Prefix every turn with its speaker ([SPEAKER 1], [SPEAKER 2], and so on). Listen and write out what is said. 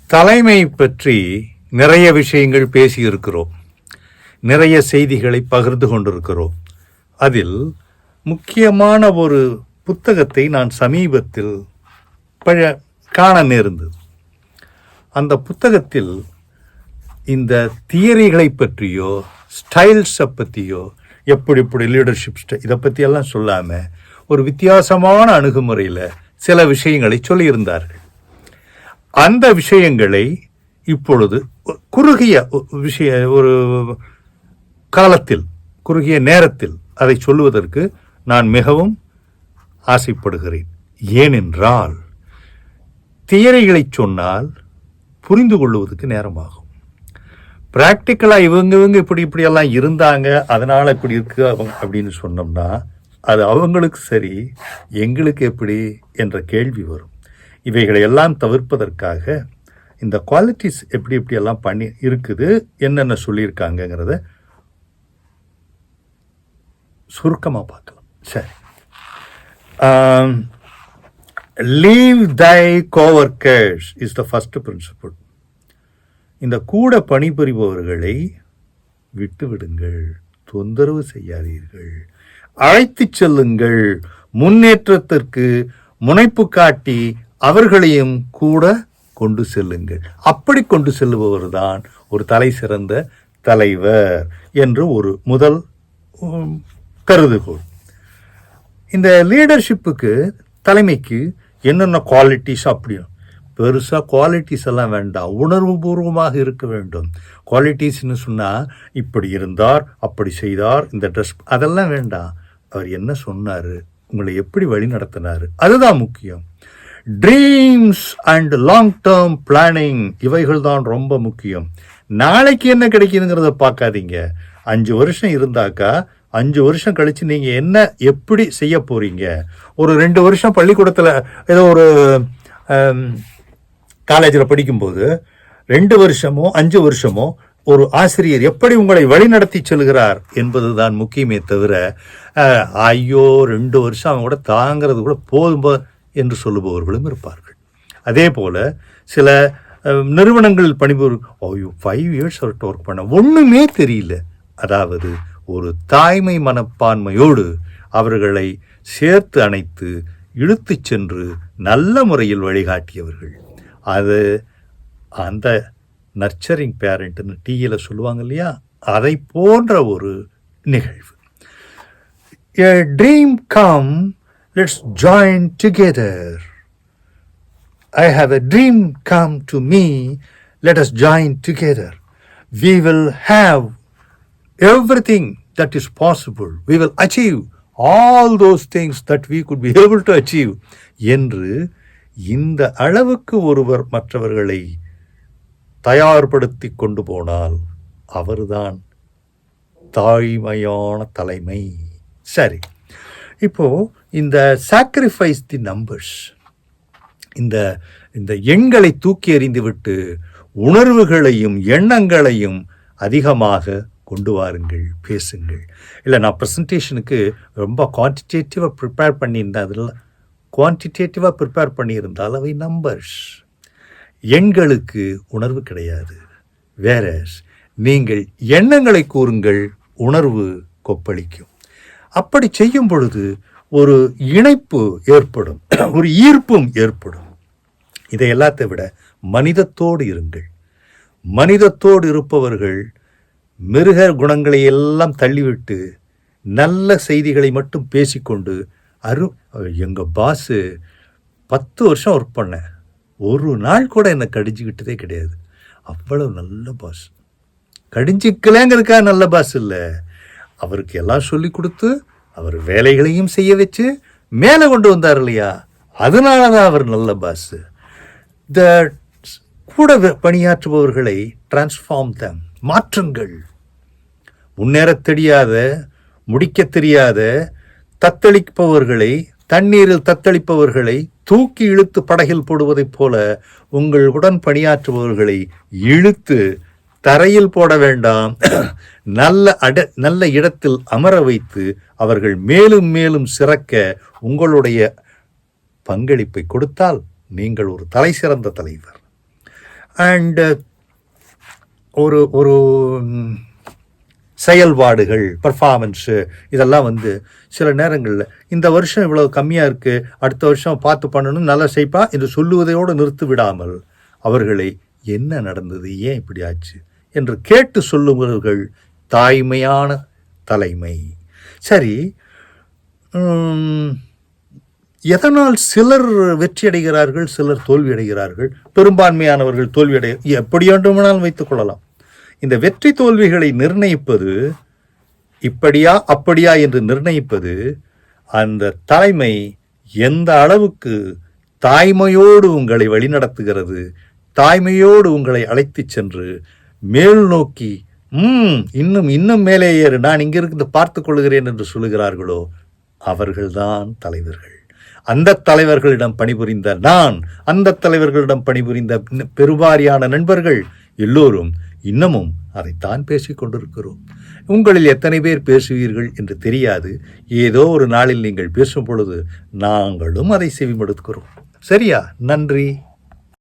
[SPEAKER 1] தலைமை பற்றி நிறைய விஷயங்கள் பேசியிருக்கிறோம், நிறைய செய்திகளை பகிர்ந்து கொண்டிருக்கிறோம். அதில் முக்கியமான ஒரு புத்தகத்தை நான் சமீபத்தில் காண நேர்ந்தது. அந்த புத்தகத்தில் இந்த தியரிகளை பற்றியோ ஸ்டைல்ஸை பற்றியோ எப்படி லீடர்ஷிப் இதை பற்றியெல்லாம் சொல்லாமல் ஒரு வித்தியாசமான அணுகுமுறையில் சில விஷயங்களை சொல்லியிருந்தார்கள். அந்த விஷயங்களை இப்பொழுது குறுகிய ஒரு காலத்தில், குறுகிய நேரத்தில் அதை சொல்லுவதற்கு நான் மிகவும் ஆசைப்படுகிறேன். ஏனென்றால் தியரிகளை சொன்னால் புரிந்து கொள்வதற்கு நேரமாகும். பிராக்டிக்கலாக இவங்க இப்படியெல்லாம் இருந்தாங்க, அதனால் இப்படி இருக்கு அப்படின்னு சொன்னோம்னா அது அவங்களுக்கு சரி, எங்களுக்கு எப்படி என்ற கேள்வி வரும். இவைகளை எல்லாம் தவிர்ப்பதற்காக இந்த குவாலிட்டிஸ் எப்படியெல்லாம் பண்ணி இருக்குது, என்னென்ன சொல்லியிருக்காங்கங்கிறத சுருக்கமாக பார்க்கலாம். சரி, love thy coworkers is the first principle. இந்த கூட பணிபுரிபவர்களை விட்டுவிடுங்கள், தொந்தரவு செய்யாதீர்கள், அழைத்து செல்லுங்கள், முன்னேற்றத்திற்கு முனைப்பு காட்டி அவர்களையும் கூட கொண்டு செல்லுங்கள். அப்படி கொண்டு செல்லுபவர் தான் ஒரு தலை சிறந்த தலைவர் என்று ஒரு முதல் கருதுகோள். இந்த லீடர்ஷிப்புக்கு, தலைமைக்கு என்னென்ன குவாலிட்டிஸ், அப்படியும் பெருசாக குவாலிட்டிஸ் எல்லாம் வேண்டாம், உணர்வு பூர்வமாக இருக்க வேண்டும். குவாலிட்டிஸ்ன்னு சொன்னால் இப்படி இருந்தார், அப்படி செய்தார், இந்த ட்ரெஸ், அதெல்லாம் வேண்டாம். அவர் என்ன சொன்னார், உங்களை எப்படி வழி நடத்தினார், அதுதான் முக்கியம். Dreams and long term planning, இவைகள் தான் ரொம்ப முக்கியம். நாளைக்கு என்ன கிடைக்குதுங்கிறத பார்க்காதீங்க. 5 வருஷம் இருந்தாக்கா 5 வருஷம் கழிச்சு நீங்கள் என்ன எப்படி செய்ய போறீங்க. ஒரு 2 வருஷம் பள்ளிக்கூடத்தில் ஏதோ ஒரு காலேஜில் படிக்கும்போது 2 வருஷமோ 5 வருஷமோ ஒரு ஆசிரியர் எப்படி உங்களை வழிநடத்தி செல்கிறார் என்பதுதான் முக்கியமே தவிர, ஐயோ 2 வருஷம் அவங்க கூட தாங்கிறது கூட போதும் என்று சொல்லுபவர்களும் இருப்பார்கள். அதே போல் சில நிறுவனங்களில் பணிபுரி, ஐயோ 5 இயர்ஸ் அவர்கிட்ட ஒர்க் பண்ண ஒன்றுமே தெரியல. அதாவது ஒரு தாய்மை மனப்பான்மையோடு அவர்களை சேர்த்து அணைத்து இழுத்து சென்று நல்ல முறையில் வழிகாட்டியவர்கள். அது அந்த நர்ச்சரிங் பேரண்ட்னு டிவியில் சொல்லுவாங்க இல்லையா, அதை போன்ற ஒரு நிகழ்வு. A dream come, let's join together. I have a dream come to me, let us join together. We will have everything that is possible. We will achieve all those things that we could be able to achieve. என்று இந்த அளவுக்கு ஒருவர் மற்றவர்களை தயார்படுத்தி கொண்டு போனால் அவர்தான் தாய்மையான தலைமை. சரி, இப்போ இந்த சாக்ரிஃபைஸ் தி நம்பர்ஸ், இந்த எண்களை தூக்கி எறிந்துவிட்டு உணர்வுகளையும் எண்ணங்களையும் அதிகமாக கொண்டு வாருங்கள், பேசுங்கள். இல்லை, நான் ப்ரெசன்டேஷனுக்கு ரொம்ப குவான்டிடேட்டிவாக ப்ரிப்பேர் பண்ணியிருந்தேன். அதில் குவான்டிடேட்டிவாக ப்ரிப்பேர் பண்ணியிருந்தால் அவை நம்பர்ஸ். எண்களுக்கு உணர்வு கிடையாது. வேற நீங்கள் எண்ணங்களை கூறுங்கள், உணர்வு கொப்பளிக்கும். அப்படி செய்யும் பொழுது ஒரு இணைப்பு ஏற்படும், ஒரு ஈர்ப்பும் ஏற்படும். இதை எல்லாத்தை விட மனிதத்தோடு இருங்கள். மனிதத்தோடு இருப்பவர்கள் மிருக குணங்களை எல்லாம் தள்ளிவிட்டு நல்ல செய்திகளை மட்டும் பேசிக்கொண்டு, எங்கள் பாஸு 10 வருஷம் ஒர்க் பண்ணேன், ஒரு நாள் கூட என்னை கடிஞ்சிக்கிட்டதே கிடையாது, அவ்வளவு நல்ல பாஸ். கடிஞ்சிக்கலங்கிறதுக்காக நல்ல பாஸ் இல்லை, அவருக்கு எல்லாம் சொல்லி கொடுத்து அவர் வேலைகளையும் செய்ய வச்சு மேலே கொண்டு வந்தார் இல்லையா, அதனால தான் அவர் நல்ல பாஸ். இந்த கூட பணியாற்றுபவர்களை டிரான்ஸ்ஃபார்ம் தம், மாற்றுங்கள். முன்னேற தெரியாத, முடிக்க தெரியாத தத்தளிப்பவர்களை, தண்ணீரில் தத்தளிப்பவர்களை தூக்கி இழுத்து படகில் போடுவதைப் போல உங்களுடன் பணியாற்றுபவர்களை இழுத்து தரையில் போட வேண்டாம், நல்ல இடத்தில் அமர வைத்து அவர்கள் மேலும் மேலும் சிறக்க உங்களுடைய பங்களிப்பை கொடுத்தால் நீங்கள் ஒரு தலை சிறந்த தலைவர். அண்ட் ஒரு ஒரு செயல்பாடுகள், பர்ஃபார்மன்ஸு, இதெல்லாம் வந்து சில நேரங்களில் இந்த வருஷம் இவ்வளோ கம்மியாக இருக்குது, அடுத்த வருஷம் பார்த்து பண்ணணும், நல்லா செய்ப்பா என்று சொல்லுவதையோடு நிறுத்தி விடாமல் அவர்களை என்ன நடந்தது, ஏன் இப்படி ஆச்சு என்று கேட்டு சொல்லுபவர்கள் தாய்மையான தலைமை. சரி, எதனால் சிலர் வெற்றி அடைகிறார்கள், சிலர் தோல்வி அடைகிறார்கள், பெரும்பான்மையானவர்கள் தோல்வி எப்படி வேண்டுமானாலும் வைத்துக் கொள்ளலாம். இந்த வெற்றி தோல்விகளை நிர்ணயிப்பது, இப்படியா அப்படியா என்று நிர்ணயிப்பது அந்த தலைமை எந்த அளவுக்கு தாய்மையோடு உங்களை வழிநடத்துகிறது, தாய்மையோடு உங்களை அழைத்து சென்று மேல் நோக்கி இன்னும் இன்னும் மேலே ஏறு, நான் இங்கிருந்து பார்த்து கொள்கிறேன் என்று சொல்லுகிறார்களோ அவர்கள்தான் தலைவர்கள். அந்த தலைவர்களிடம் பணிபுரிந்த நான், அந்த தலைவர்களிடம் பணிபுரிந்த பெருவாரியான நண்பர்கள் எல்லோரும் இன்னமும் அதைத்தான் பேசிக் கொண்டிருக்கிறோம். உங்களில் எத்தனை பேர் பேசுவீர்கள் என்று தெரியாது. ஏதோ ஒரு நாளில் நீங்கள் பேசும் பொழுது நாங்களும் அதை செவிமடுக்கிறோம். சரியா? நன்றி.